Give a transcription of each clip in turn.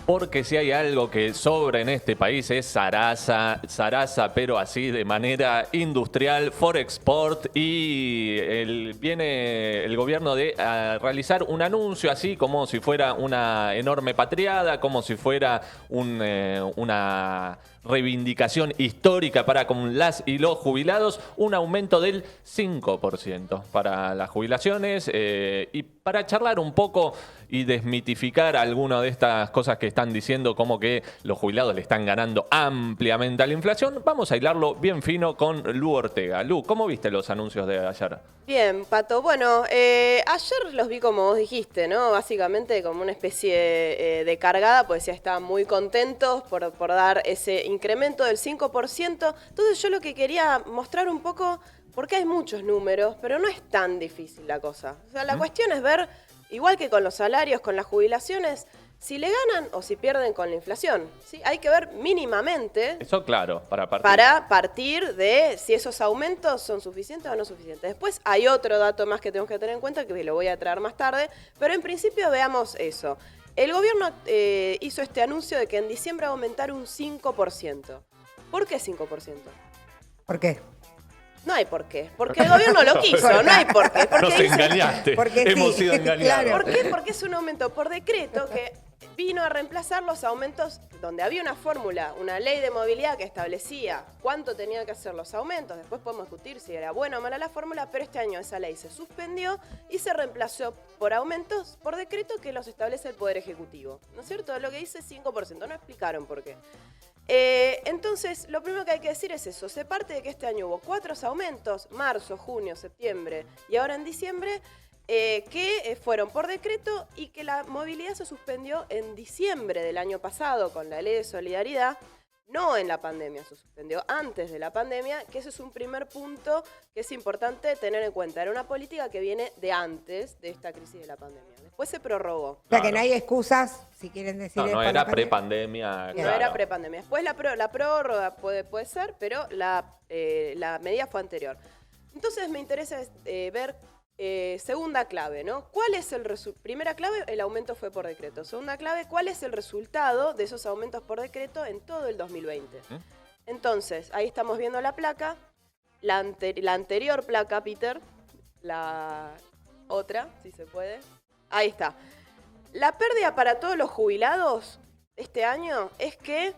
Porque si hay algo que sobra en este país es zaraza, pero así de manera industrial, Forexport, y viene el gobierno a realizar un anuncio así como si fuera una enorme patriada, como si fuera una reivindicación histórica para con las y los jubilados, un aumento del 5% para las jubilaciones, y para charlar un poco y desmitificar algunas de estas cosas que están diciendo, como que los jubilados le están ganando ampliamente a la inflación, vamos a hilarlo bien fino con Lu Ortega. Lu, ¿cómo viste los anuncios de ayer? Bien, Pato. Bueno, ayer los vi como vos dijiste, ¿no? Básicamente como una especie de cargada, pues ya estaban muy contentos por dar ese incremento del 5%. Entonces yo lo que quería mostrar un poco, porque hay muchos números, pero no es tan difícil la cosa. O sea, la cuestión es ver, igual que con los salarios, con las jubilaciones, si le ganan o si pierden con la inflación, ¿sí? Hay que ver mínimamente. Eso claro, para partir de si esos aumentos son suficientes o no suficientes. Después hay otro dato más que tenemos que tener en cuenta, que lo voy a traer más tarde, pero en principio veamos eso. El gobierno hizo este anuncio de que en diciembre va a aumentar un 5%. ¿Por qué 5%? ¿Por qué? No hay por qué, porque el gobierno lo quiso, no hay por qué. Nos engañaste, hemos sido engañados. ¿Por qué? Porque es un aumento por decreto que vino a reemplazar los aumentos donde había una fórmula, una ley de movilidad que establecía cuánto tenían que hacer los aumentos. Después podemos discutir si era buena o mala la fórmula, pero este año esa ley se suspendió y se reemplazó por aumentos por decreto que los establece el Poder Ejecutivo. ¿No es cierto? Lo que dice 5%, no explicaron por qué. Entonces, lo primero que hay que decir es eso. Se parte de que este año hubo 4 aumentos, marzo, junio, septiembre y ahora en diciembre, que fueron por decreto, y que la movilidad se suspendió en diciembre del año pasado con la ley de solidaridad, no en la pandemia, se suspendió antes de la pandemia, que ese es un primer punto que es importante tener en cuenta. Era una política que viene de antes de esta crisis de la pandemia. Después se prorrogó. O sea, que no hay excusas, si quieren decir. No era prepandemia. No era prepandemia. Después la prórroga puede ser, pero la medida fue anterior. Entonces me interesa ver segunda clave, ¿no? ¿Cuál es el resultado? Primera clave, el aumento fue por decreto. Segunda clave, ¿cuál es el resultado de esos aumentos por decreto en todo el 2020? Entonces, ahí estamos viendo la placa, la anterior placa, Peter, la otra, si se puede. Ahí está. La pérdida para todos los jubilados este año es que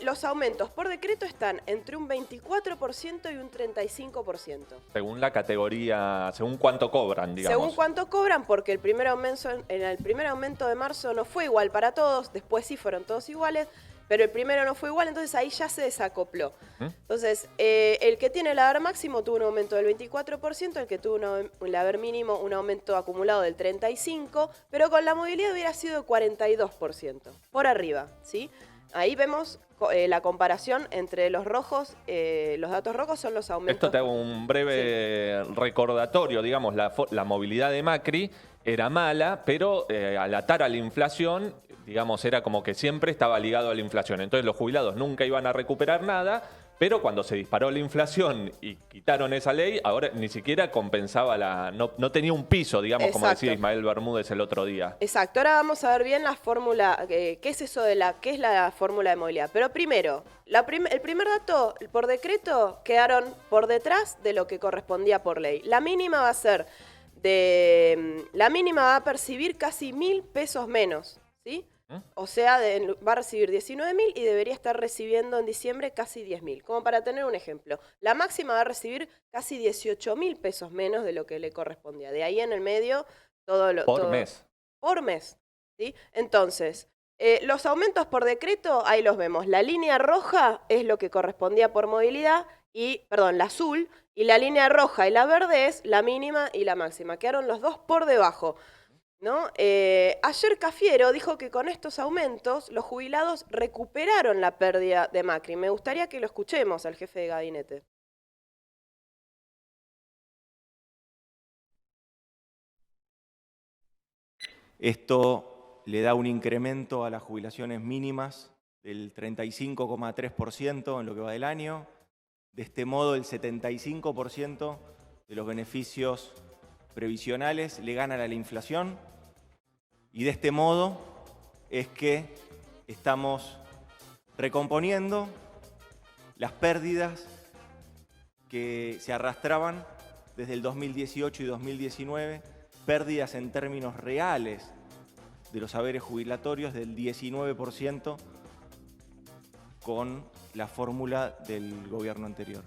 los aumentos por decreto están entre un 24% y un 35%. Según la categoría, según cuánto cobran, digamos. Según cuánto cobran, porque el primer aumento de marzo no fue igual para todos, después sí fueron todos iguales, pero el primero no fue igual, entonces ahí ya se desacopló. Entonces, el que tiene el haber máximo tuvo un aumento del 24%, el que tuvo el haber mínimo un aumento acumulado del 35%, pero con la movilidad hubiera sido de 42%, por arriba, ¿sí? Ahí vemos la comparación entre los rojos, los datos rojos son los aumentos. Esto te hago un breve recordatorio, digamos, la movilidad de Macri era mala, pero al atar a la inflación, digamos, era como que siempre estaba ligado a la inflación. Entonces los jubilados nunca iban a recuperar nada, pero cuando se disparó la inflación y quitaron esa ley, ahora ni siquiera compensaba no tenía un piso, digamos. Exacto. Como decía Ismael Bermúdez el otro día. Exacto, ahora vamos a ver bien la fórmula, qué es eso qué es la fórmula de movilidad. Pero primero, el primer dato, por decreto, quedaron por detrás de lo que correspondía por ley. La mínima va a ser la mínima va a percibir casi 1.000 pesos menos, ¿sí? O sea, va a recibir 19.000 y debería estar recibiendo en diciembre casi 10.000. Como para tener un ejemplo. La máxima va a recibir casi 18.000 pesos menos de lo que le correspondía. De ahí en el medio, Por mes. Por mes, ¿sí? Entonces, los aumentos por decreto, ahí los vemos. La línea roja es lo que correspondía por movilidad, la azul, y la línea roja y la verde es la mínima y la máxima. Quedaron los dos por debajo, ¿no? Ayer Cafiero dijo que con estos aumentos los jubilados recuperaron la pérdida de Macri. Me gustaría que lo escuchemos al jefe de gabinete. Esto le da un incremento a las jubilaciones mínimas del 35,3% en lo que va del año. De este modo, el 75% de los beneficios previsionales le ganan a la inflación. Y de este modo, es que estamos recomponiendo las pérdidas que se arrastraban desde el 2018 y 2019, pérdidas en términos reales de los haberes jubilatorios del 19% con la fórmula del gobierno anterior.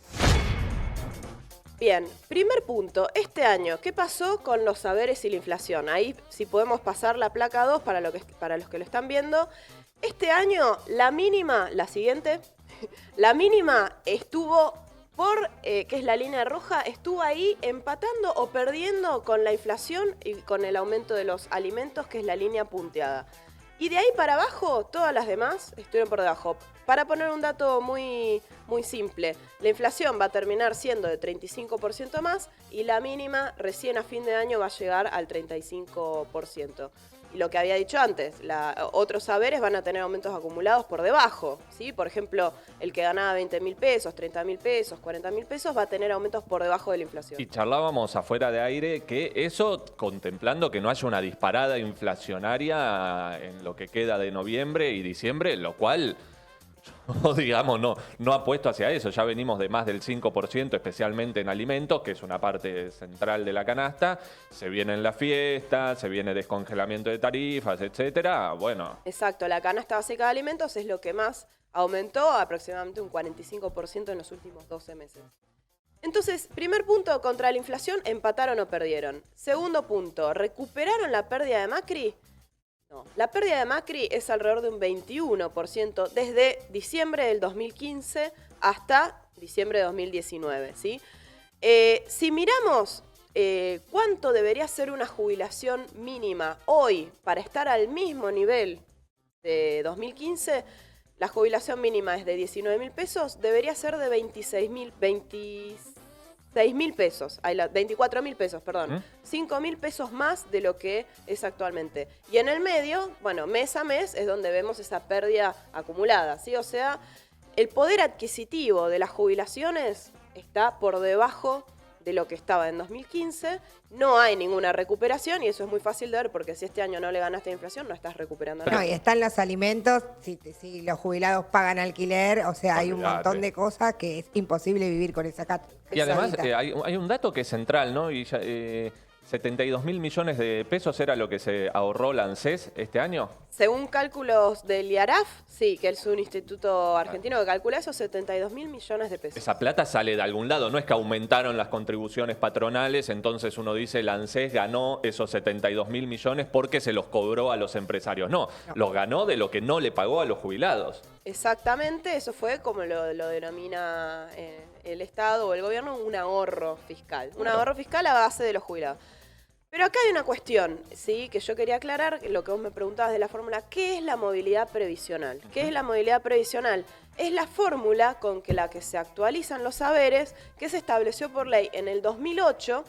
Bien, primer punto, este año, ¿qué pasó con los saberes y la inflación? Ahí, si podemos pasar la placa 2 para los que lo están viendo. Este año, la mínima, la siguiente, la mínima estuvo que es la línea roja, estuvo ahí empatando o perdiendo con la inflación y con el aumento de los alimentos, que es la línea punteada. Y de ahí para abajo, todas las demás estuvieron por debajo. Para poner un dato muy simple, la inflación va a terminar siendo de 35% más y la mínima recién a fin de año va a llegar al 35%. Y lo que había dicho antes, otros saberes van a tener aumentos acumulados por debajo, ¿sí? Por ejemplo, el que ganaba 20.000 pesos, 30.000 pesos, 40.000 pesos va a tener aumentos por debajo de la inflación. Y charlábamos afuera de aire que eso, contemplando que no haya una disparada inflacionaria en lo que queda de noviembre y diciembre, lo cual, digamos, no apuesto hacia eso. Ya venimos de más del 5%, especialmente en alimentos, que es una parte central de la canasta. Se vienen las fiestas, se viene descongelamiento de tarifas, etcétera. Bueno. Exacto, la canasta básica de alimentos es lo que más aumentó, aproximadamente un 45% en los últimos 12 meses. Entonces, primer punto, contra la inflación, ¿empataron o perdieron? Segundo punto, ¿recuperaron la pérdida de Macri? No, la pérdida de Macri es alrededor de un 21% desde diciembre del 2015 hasta diciembre de 2019, ¿sí? Si miramos cuánto debería ser una jubilación mínima hoy para estar al mismo nivel de 2015, la jubilación mínima es de 19.000 pesos, debería ser de 26.000 pesos, 24.000 pesos, perdón. 5.000 pesos más de lo que es actualmente. Y en el medio, bueno, mes a mes es donde vemos esa pérdida acumulada, ¿sí? O sea, el poder adquisitivo de las jubilaciones está por debajo de lo que estaba en 2015. No hay ninguna recuperación y eso es muy fácil de ver porque si este año no le ganaste la inflación, no estás recuperando nada. No, y están los alimentos, si los jubilados pagan alquiler, o sea, hay un montón de cosas que es imposible vivir con esa cata. Y además hay un dato que es central, ¿no? Y 72.000 millones de pesos era lo que se ahorró la ANSES este año. Según cálculos del IARAF, sí, que es un instituto argentino que calcula eso, 72.000 millones de pesos. Esa plata sale de algún lado, no es que aumentaron las contribuciones patronales, entonces uno dice la ANSES ganó esos 72.000 millones porque se los cobró a los empresarios. No, los ganó de lo que no le pagó a los jubilados. Exactamente, eso fue como lo denomina el Estado o el gobierno, un ahorro fiscal. Un ahorro fiscal a base de los jubilados. Pero acá hay una cuestión, ¿sí? Que yo quería aclarar, lo que vos me preguntabas de la fórmula. ¿Qué es la movilidad previsional? ¿Qué es la movilidad previsional? Es la fórmula con la que se actualizan los saberes que se estableció por ley en el 2008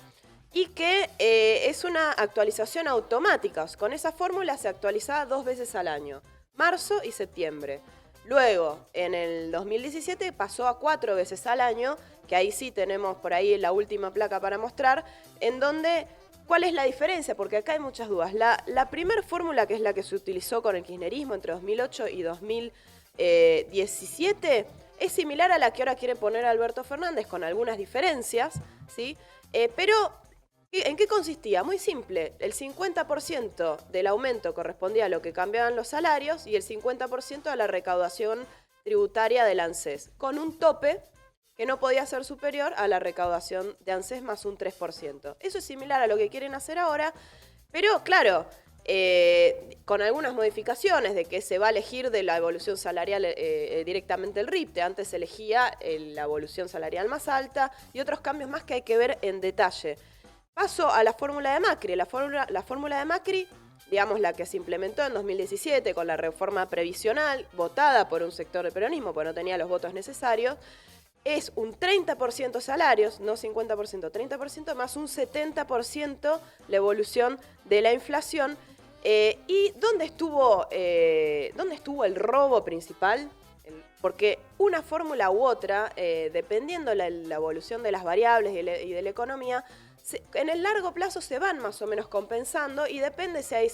y que es una actualización automática. Con esa fórmula se actualizaba 2 veces al año, marzo y septiembre. Luego, en el 2017 pasó a 4 veces al año, que ahí sí tenemos por ahí la última placa para mostrar, en donde... ¿Cuál es la diferencia? Porque acá hay muchas dudas. La primera fórmula, que es la que se utilizó con el kirchnerismo entre 2008 y 2017, es similar a la que ahora quiere poner Alberto Fernández, con algunas diferencias, ¿sí? Pero, ¿en qué consistía? Muy simple. El 50% del aumento correspondía a lo que cambiaban los salarios y el 50% a la recaudación tributaria del ANSES, con un tope que no podía ser superior a la recaudación de ANSES más un 3%. Eso es similar a lo que quieren hacer ahora, pero claro, con algunas modificaciones de que se va a elegir de la evolución salarial directamente el RIPTE. Antes se elegía la evolución salarial más alta y otros cambios más que hay que ver en detalle. Paso a la fórmula de Macri. La fórmula de Macri, digamos la que se implementó en 2017 con la reforma previsional, votada por un sector del peronismo, porque no tenía los votos necesarios, es un 30% salarios, no 50%, 30% más un 70% la evolución de la inflación. ¿Y dónde estuvo el robo principal? Porque una fórmula u otra, dependiendo la evolución de las variables y de la economía, en el largo plazo se van más o menos compensando y depende si hay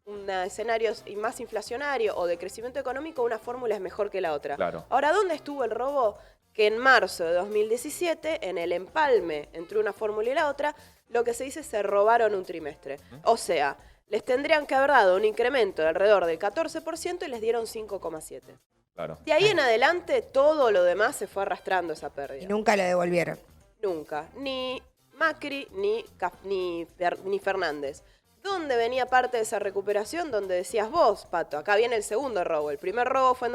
un escenario más inflacionario o de crecimiento económico, una fórmula es mejor que la otra. Claro. Ahora, ¿dónde estuvo el robo? Que en marzo de 2017, en el empalme entre una fórmula y la otra, lo que se dice se robaron un trimestre. O sea, les tendrían que haber dado un incremento de alrededor del 14% y les dieron 5,7%. Claro. De ahí en adelante, todo lo demás se fue arrastrando esa pérdida. Y nunca lo devolvieron. Nunca. Ni Macri ni Fernández. ¿Dónde venía parte de esa recuperación? Donde decías vos, Pato. Acá viene el segundo robo. El primer robo fue en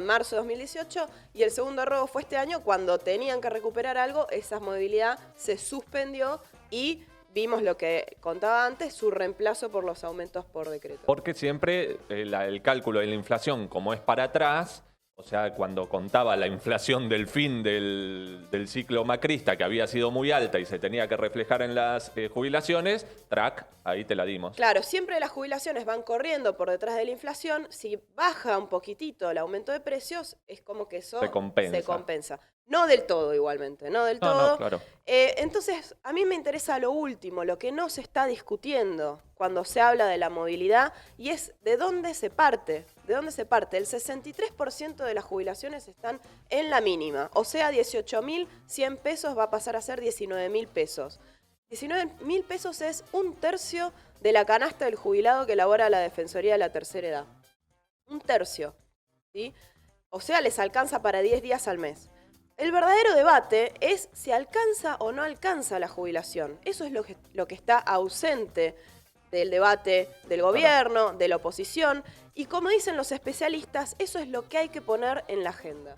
marzo de 2018, y el segundo robo fue este año, cuando tenían que recuperar algo, esa movilidad se suspendió y vimos lo que contaba antes, su reemplazo por los aumentos por decreto. Porque siempre el cálculo de la inflación, como es para atrás, o sea, cuando contaba la inflación del fin del ciclo macrista, que había sido muy alta y se tenía que reflejar en las jubilaciones, ahí te la dimos. Claro, siempre las jubilaciones van corriendo por detrás de la inflación. Si baja un poquitito el aumento de precios, es como que eso se compensa. No del todo igualmente, no del todo. No, claro. Entonces, a mí me interesa lo último, lo que no se está discutiendo cuando se habla de la movilidad, y es de dónde se parte. ¿De dónde se parte? El 63% de las jubilaciones están en la mínima, o sea, 18.100 pesos va a pasar a ser 19.000 pesos. 19.000 pesos es 1/3 de la canasta del jubilado que elabora la Defensoría de la Tercera Edad. 1/3, ¿sí? O sea, les alcanza para 10 días al mes. El verdadero debate es si alcanza o no alcanza la jubilación. Eso es lo que está ausente del debate del gobierno, de la oposición. Y como dicen los especialistas, eso es lo que hay que poner en la agenda.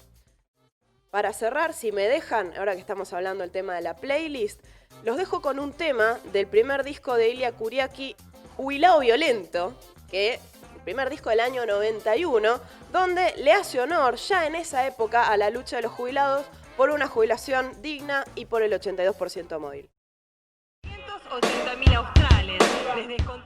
Para cerrar, si me dejan, ahora que estamos hablando del tema de la playlist, los dejo con un tema del primer disco de Ilia Kuriaki, Jubilado Violento, que el primer disco del año 91, donde le hace honor ya en esa época a la lucha de los jubilados por una jubilación digna y por el 82% móvil. 180.000 australes, les descontamos.